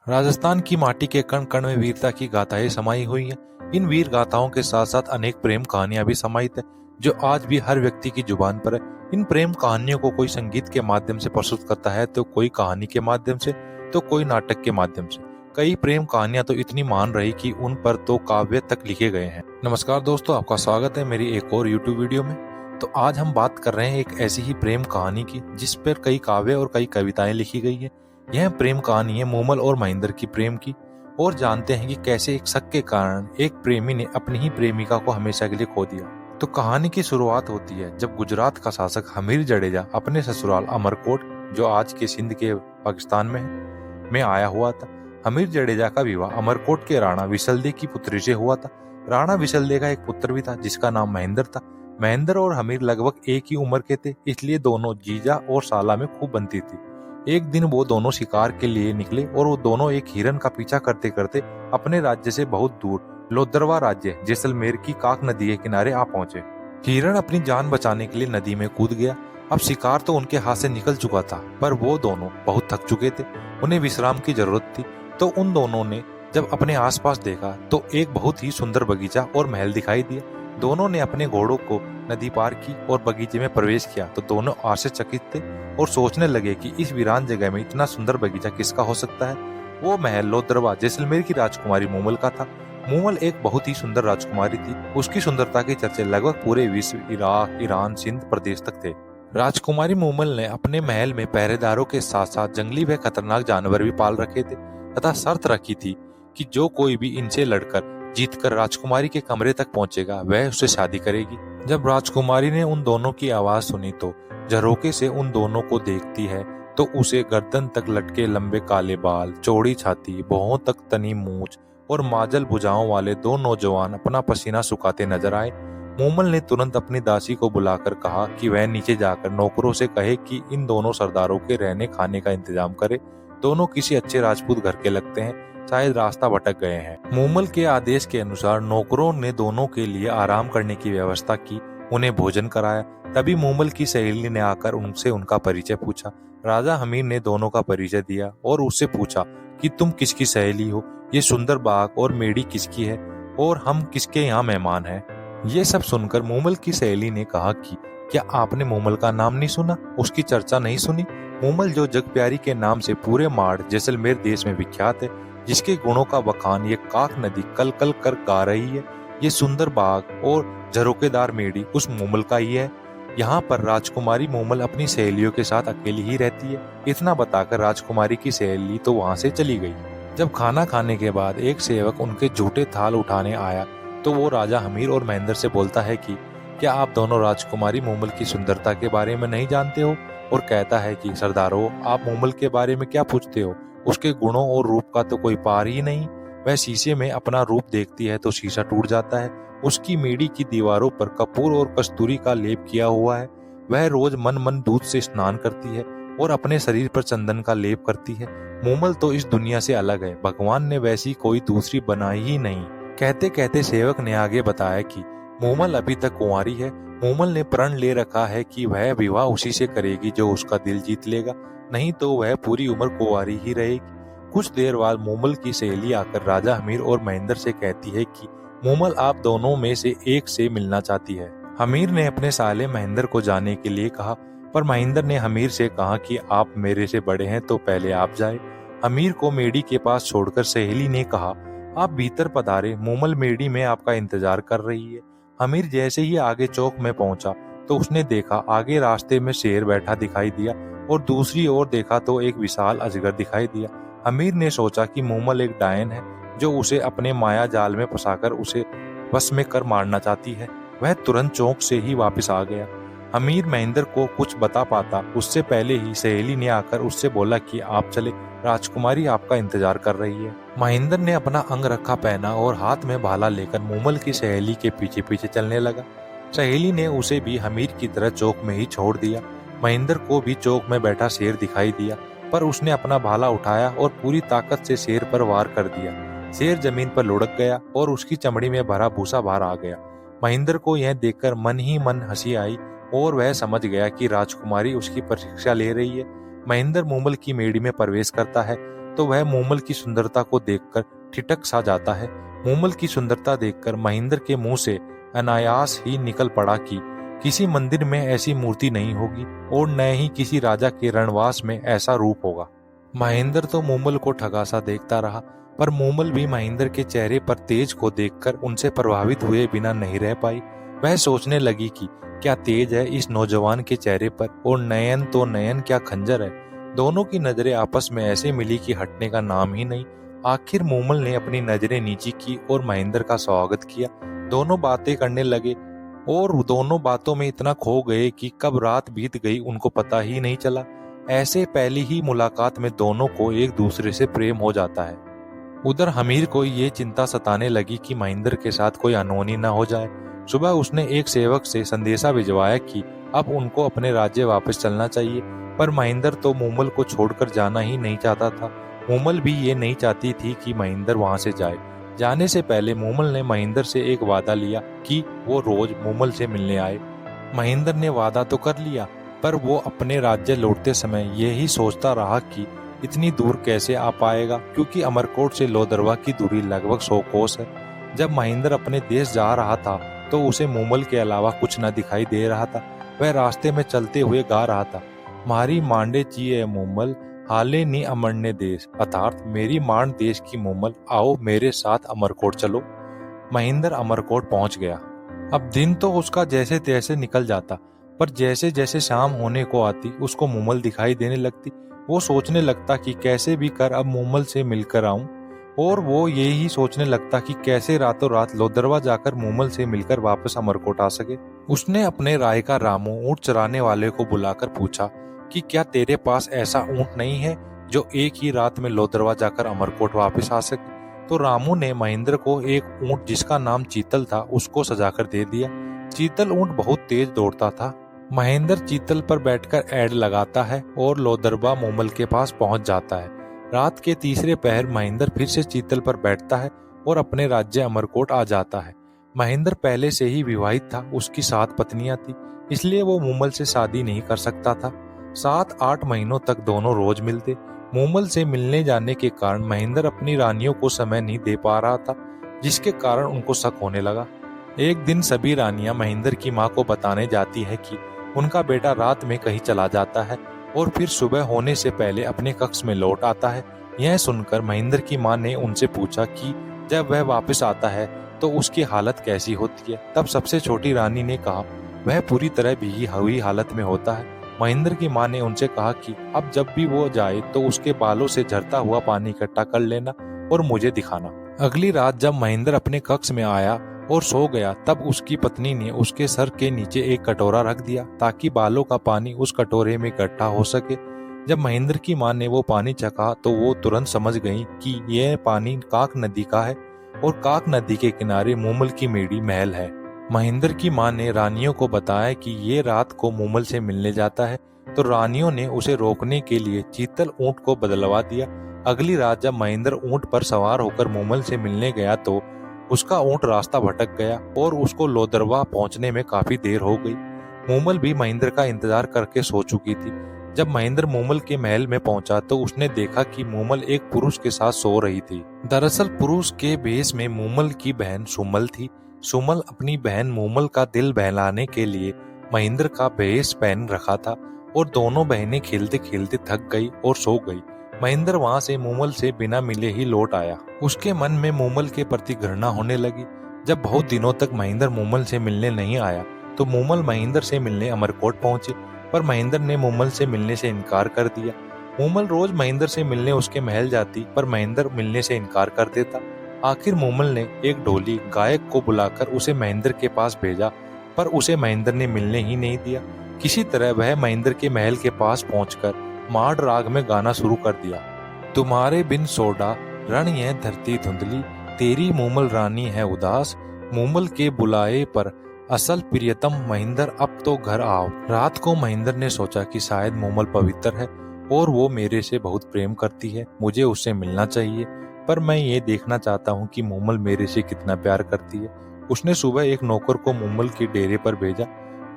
राजस्थान की माटी के कण कण में वीरता की गाथाएं समाई हुई हैं। इन वीर गाथाओं के साथ साथ अनेक प्रेम कहानियां भी समाहित है, जो आज भी हर व्यक्ति की जुबान पर है। इन प्रेम कहानियों को कोई संगीत के माध्यम से प्रस्तुत करता है, तो कोई कहानी के माध्यम से, तो कोई नाटक के माध्यम से। कई प्रेम कहानियां तो इतनी महान रही कि उन पर तो काव्य तक लिखे गए हैं। नमस्कार दोस्तों, आपका स्वागत है मेरी एक और यूट्यूब वीडियो में। तो आज हम बात कर रहे हैं एक ऐसी ही प्रेम कहानी की जिस पर कई काव्य और कई कविताएं लिखी गई है। यह प्रेम कहानी है मूमल और महेंद्र की प्रेम की, और जानते हैं कि कैसे एक शक के कारण एक प्रेमी ने अपनी ही प्रेमिका को हमेशा के लिए खो दिया। तो कहानी की शुरुआत होती है जब गुजरात का शासक हमीर जडेजा अपने ससुराल अमरकोट, जो आज के सिंध के पाकिस्तान में है, में आया हुआ था। हमीर जडेजा का विवाह अमरकोट के राणा विशलदे की पुत्री से हुआ था। राणा विशलदे का एक पुत्र भी था जिसका नाम महेंद्र था। महेंद्र और हमीर लगभग एक ही उम्र के थे, इसलिए दोनों जीजा और साला में खूब बनती थी। एक दिन वो दोनों शिकार के लिए निकले और वो दोनों एक हिरन का पीछा करते करते अपने राज्य से बहुत दूर लोदरवा राज्य जैसलमेर की काक नदी के किनारे आ पहुंचे। हिरन अपनी जान बचाने के लिए नदी में कूद गया। अब शिकार तो उनके हाथ से निकल चुका था, पर वो दोनों बहुत थक चुके थे, उन्हें विश्राम की जरूरत थी। तो उन दोनों ने जब अपने आसपास देखा तो एक बहुत ही सुंदर बगीचा और महल दिखाई दिया। दोनों ने अपने घोड़ों को नदी पार की और बगीचे में प्रवेश किया तो दोनों आश्चर्यचकित थे और सोचने लगे कि इस वीरान जगह में इतना सुंदर बगीचा किसका हो सकता है। वो महल लोदरवा जैसलमेर की राजकुमारी मूमल का था। मूमल एक बहुत ही सुंदर राजकुमारी थी। उसकी सुंदरता के चर्चे लगभग पूरे विश्व, इराक, ईरान, सिंध प्रदेश तक थे। राजकुमारी मूमल ने अपने महल में पहरेदारों के साथ साथ जंगली व खतरनाक जानवर भी पाल रखे थे तथा शर्त रखी थी कि जो कोई भी इनसे लड़कर जीतकर राजकुमारी के कमरे तक पहुंचेगा वह उससे शादी करेगी। जब राजकुमारी ने उन दोनों की आवाज सुनी तो झरोके से उन दोनों को देखती है तो उसे गर्दन तक लटके लंबे काले बाल, चौड़ी छाती, भौहों तक तनी मूंछ और माजल भुजाओं वाले दो नौजवान अपना पसीना सुखाते नजर आए। मूमल ने तुरंत अपनी दासी को बुलाकर कहा कि वह नीचे जाकर नौकरों से कहे कि इन दोनों सरदारों के रहने खाने का इंतजाम करे। दोनों किसी अच्छे राजपूत घर के लगते हैं, शायद रास्ता भटक गए हैं। मूमल के आदेश के अनुसार नौकरों ने दोनों के लिए आराम करने की व्यवस्था की, उन्हें भोजन कराया। तभी मूमल की सहेली ने आकर उनसे उनका परिचय पूछा। राजा हमीर ने दोनों का परिचय दिया और उससे पूछा कि तुम किसकी सहेली हो, ये सुंदर बाग और मेढ़ी किसकी है और हम किसके यहाँ मेहमान हैं। ये सब सुनकर मूमल की सहेली ने कहा कि क्या आपने मूमल का नाम नहीं सुना, उसकी चर्चा नहीं सुनी? मूमल जो जग प्यारी के नाम से पूरे माड़ जैसलमेर देश में विख्यात है, जिसके गुणों का बखान ये काक नदी कल कल कर गा रही है। ये सुंदर बाग और झरोकेदार मेढ़ी उस मूमल का ही है। यहाँ पर राजकुमारी मूमल अपनी सहेलियों के साथ अकेली ही रहती है। इतना बताकर राजकुमारी की सहेली तो वहां से चली गई। जब खाना खाने के बाद एक सेवक उनके झूठे थाल उठाने आया तो वो राजा हमीर और महेंद्र से बोलता है कि क्या आप दोनों राजकुमारी मूमल की सुंदरता के बारे में नहीं जानते हो, और कहता है कि सरदारों, आप मूमल के बारे में क्या पूछते हो, उसके गुणों और रूप का तो कोई पार ही नहीं। वह शीशे में अपना रूप देखती है तो शीशा टूट जाता है। उसकी मेढ़ी की दीवारों पर कपूर और कस्तूरी का लेप किया हुआ है। वह रोज मन मन दूध से स्नान करती है और अपने शरीर पर चंदन का लेप करती है। मूमल तो इस दुनिया से अलग है, भगवान ने वैसी कोई दूसरी बनाई ही नहीं। कहते कहते सेवक ने आगे बताया कि मूमल अभी तक कुंवारी है। मूमल ने प्रण ले रखा है कि वह विवाह उसी से करेगी जो उसका दिल जीत लेगा, नहीं तो वह पूरी उम्र कुंवारी ही रहेगी। कुछ देर बाद मूमल की सहेली आकर राजा हमीर और महेंद्र से कहती है कि मूमल आप दोनों में से एक से मिलना चाहती है। हमीर ने अपने साले महेंद्र को जाने के लिए कहा, पर महेंद्र ने हमीर से कहा कि आप मेरे से बड़े हैं तो पहले आप जाए। हमीर को मेढ़ी के पास छोड़कर सहेली ने कहा, आप भीतर पधारे, मूमल मेढ़ी में आपका इंतजार कर रही है। हमीर जैसे ही आगे चौक में पहुंचा तो उसने देखा आगे रास्ते में शेर बैठा दिखाई दिया और दूसरी ओर देखा तो एक विशाल अजगर दिखाई दिया। हमीर ने सोचा कि मूमल एक डायन है जो उसे अपने माया जाल में फंसाकर उसे बस में कर मारना चाहती है। वह तुरंत चौक से ही वापस आ गया। हमीर महेंद्र को कुछ बता पाता उससे पहले ही सहेली ने आकर उससे बोला कि आप चले, राजकुमारी आपका इंतजार कर रही है। महेंद्र ने अपना अंग रखा पहना और हाथ में भाला लेकर मूमल की सहेली के पीछे पीछे चलने लगा। सहेली ने उसे भी हमीर की तरह चौक में ही छोड़ दिया। महेंद्र को भी चौक में बैठा शेर दिखाई दिया, पर उसने अपना भाला उठाया और पूरी ताकत से शेर पर वार कर दिया। शेर जमीन पर लुढ़क गया और उसकी चमड़ी में भरा भूसा बाहर आ गया। महेंद्र को यह देखकर मन ही मन हंसी आई और वह समझ गया कि राजकुमारी उसकी परीक्षा ले रही है। महेंद्र मूमल की मेढ़ी में प्रवेश करता है तो वह मूमल की सुंदरता को देखकर ठिठक सा जाता है। मूमल की सुंदरता देखकर महेंद्र के मुंह से अनायास ही निकल पड़ा कि किसी मंदिर में ऐसी मूर्ति नहीं होगी और न ही किसी राजा के रणवास में ऐसा रूप होगा। महेंद्र तो मूमल को ठगा सा देखता रहा, पर मूमल भी महेंद्र के चेहरे पर तेज को देखकर उनसे प्रभावित हुए बिना नहीं रह पाई। वह सोचने लगी कि क्या तेज है इस नौजवान के चेहरे पर, और नयन तो नयन क्या खंजर है। दोनों की नजरें आपस में ऐसे मिली कि हटने का नाम ही नहीं। आखिर मूमल ने अपनी नजरें नीची की और महेंद्र का स्वागत किया। दोनों बातें करने लगे और दोनों बातों में इतना खो गए कि कब रात बीत गई उनको पता ही नहीं चला। ऐसे पहली ही मुलाकात में दोनों को एक दूसरे से प्रेम हो जाता है। उधर हमीर को ये चिंता सताने लगी कि महेंद्र के साथ कोई अनहोनी न हो जाए। सुबह उसने एक सेवक से संदेशा भिजवाया कि अब उनको अपने राज्य वापस चलना चाहिए, पर महेंद्र तो मूमल को छोड़कर जाना ही नहीं चाहता था। मूमल भी ये नहीं चाहती थी कि महेंद्र वहां से जाए। जाने से पहले मूमल ने महेंद्र से एक वादा लिया कि वो रोज मूमल से मिलने आए। महेंद्र ने वादा तो कर लिया, पर वो अपने राज्य लौटते समय यही सोचता रहा कि इतनी दूर कैसे आ पाएगा, क्योंकि अमरकोट से लोदरवा की दूरी लगभग 100 कोस है। जब महेंद्र अपने देश जा रहा था तो उसे मूमल के अलावा कुछ न दिखाई दे रहा था। वह रास्ते में चलते हुए गा रहा था, मारी मांडे चिए मूमल हाले नी अमरने देश, अर्थात मेरी मांड देश की मूमल, आओ मेरे साथ अमरकोट चलो। महेंद्र अमरकोट पहुंच गया। अब दिन तो उसका जैसे तैसे निकल जाता, पर जैसे जैसे शाम होने को आती उसको मूमल दिखाई देने लगती। वो सोचने लगता कि कैसे भी कर अब मूमल से मिलकर आऊं, और वो यही सोचने लगता कि कैसे रातों रात लोदरवा जाकर मूमल से मिलकर वापस अमरकोट आ सके। उसने अपने राय का रामू ऊंट चराने वाले को बुलाकर पूछा कि क्या तेरे पास ऐसा ऊंट नहीं है जो एक ही रात में लोदरवा जाकर अमरकोट वापस आ सके। तो रामू ने महेंद्र को एक ऊंट जिसका नाम चीतल था उसको सजाकर दे दिया। चीतल ऊंट बहुत तेज दौड़ता था। महेंद्र चीतल पर बैठकर ऐड लगाता है और लोदरवा मूमल के पास पहुंच जाता है। रात के तीसरे पहर महेंद्र फिर से चीतल पर बैठता है और अपने राज्य अमरकोट आ जाता है। महेंद्र पहले से ही विवाहित था, उसकी 7 पत्नियां थी, इसलिए वो मूमल से शादी नहीं कर सकता था। 7-8 महीनों तक दोनों रोज मिलते। मूमल से मिलने जाने के कारण महेंद्र अपनी रानियों को समय नहीं दे पा रहा था, जिसके कारण उनको शक होने लगा। एक दिन सभी रानियां महेंद्र की मां को बताने जाती है कि उनका बेटा रात में कहीं चला जाता है और फिर सुबह होने से पहले अपने कक्ष में लौट आता है। यह सुनकर महेंद्र की मां ने उनसे पूछा कि जब वह वापस आता है तो उसकी हालत कैसी होती है। तब सबसे छोटी रानी ने कहा, वह पूरी तरह भीगी हुई हालत में होता है। महेंद्र की मां ने उनसे कहा कि अब जब भी वो जाए तो उसके बालों से झरता हुआ पानी इकट्ठा कर लेना और मुझे दिखाना। अगली रात जब महेंद्र अपने कक्ष में आया और सो गया, तब उसकी पत्नी ने उसके सर के नीचे एक कटोरा रख दिया ताकि बालों का पानी उस कटोरे में इकट्ठा हो सके। जब महेंद्र की मां ने वो पानी चखा तो वो तुरंत समझ गई कि यह पानी काक नदी का है और काक नदी के किनारे मूमल की मेड़ी महल है। महेंद्र की मां ने रानियों को बताया कि ये रात को मूमल से मिलने जाता है, तो रानियों ने उसे रोकने के लिए चीतल ऊंट को बदलवा दिया। अगली रात जब महेंद्र ऊंट पर सवार होकर मूमल से मिलने गया तो उसका ऊंट रास्ता भटक गया और उसको लोदरवा पहुंचने में काफी देर हो गई। मूमल भी महेंद्र का इंतजार करके सो चुकी थी। जब महेंद्र मूमल के महल में पहुंचा तो उसने देखा कि मूमल एक पुरुष के साथ सो रही थी। दरअसल पुरुष के भेष में मूमल की बहन सुमल थी। सुमल अपनी बहन मूमल का दिल बहलाने के लिए महेंद्र का भेष पहन रखा था और दोनों बहनें खेलते खेलते थक गई और सो गई। महेंद्र वहां से मूमल से बिना मिले ही लौट आया। उसके मन में मूमल के प्रति घृणा होने लगी। जब बहुत दिनों तक महेंद्र मूमल से मिलने नहीं आया तो मूमल महेंद्र से मिलने अमरकोट पहुंचे, पर महेंद्र ने मूमल से मिलने से इनकार कर दिया। मूमल रोज महेंद्र से मिलने उसके महल जाती, पर महेंद्र मिलने से इनकार कर देता। आखिर मूमल ने एक ढोली गायक को बुलाकर उसे महेंद्र के पास भेजा, पर उसे महेंद्र ने मिलने ही नहीं दिया। किसी तरह वह महेंद्र के महल के पास पहुंचकर माड़ राग में गाना शुरू कर दिया। तुम्हारे बिन सोडा रण यह धरती धुंधली, तेरी मूमल रानी है उदास, मूमल के बुलाए पर असल प्रियतम महेंद्र अब तो घर आओ। रात को महेंद्र ने सोचा कि शायद मूमल पवित्र है और वो मेरे से बहुत प्रेम करती है, मुझे उससे मिलना चाहिए, पर मैं ये देखना चाहता हूँ कि मूमल मेरे से कितना प्यार करती है। उसने सुबह एक नौकर को मूमल के डेरे पर भेजा।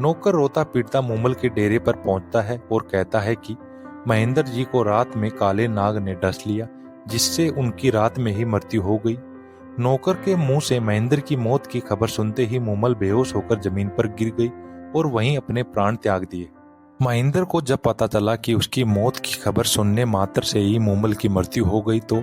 नौकर रोता पीटता मूमल के डेरे पर पहुंचता है और कहता है कि महेंद्र जी को रात में काले नाग ने डस लिया। जिससे उनकी रात में ही मृत्यु हो गई। नौकर के मुंह से महेंद्र की मौत की खबर सुनते ही मूमल बेहोश होकर जमीन पर गिर गई और वहीं अपने प्राण त्याग दिए। महेंद्र को जब पता चला कि उसकी मौत की खबर सुनने मात्र से ही मूमल की मृत्यु हो गई तो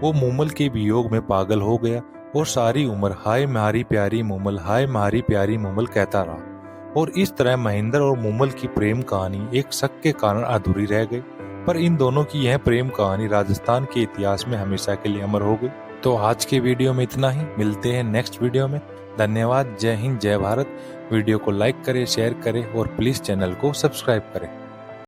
वो मूमल के वियोग में पागल हो गया और सारी उम्र हाय म्हारी प्यारी मूमल, हाय म्हारी प्यारी मूमल कहता रहा। और इस तरह महेंद्र और मूमल की प्रेम कहानी एक शक के कारण अधूरी रह गई, पर इन दोनों की यह प्रेम कहानी राजस्थान के इतिहास में हमेशा के लिए अमर हो गई। तो आज के वीडियो में इतना ही, मिलते हैं नेक्स्ट वीडियो में। धन्यवाद। जय हिंद, जय भारत। वीडियो को लाइक करें, शेयर करें और प्लीज चैनल को सब्सक्राइब करें।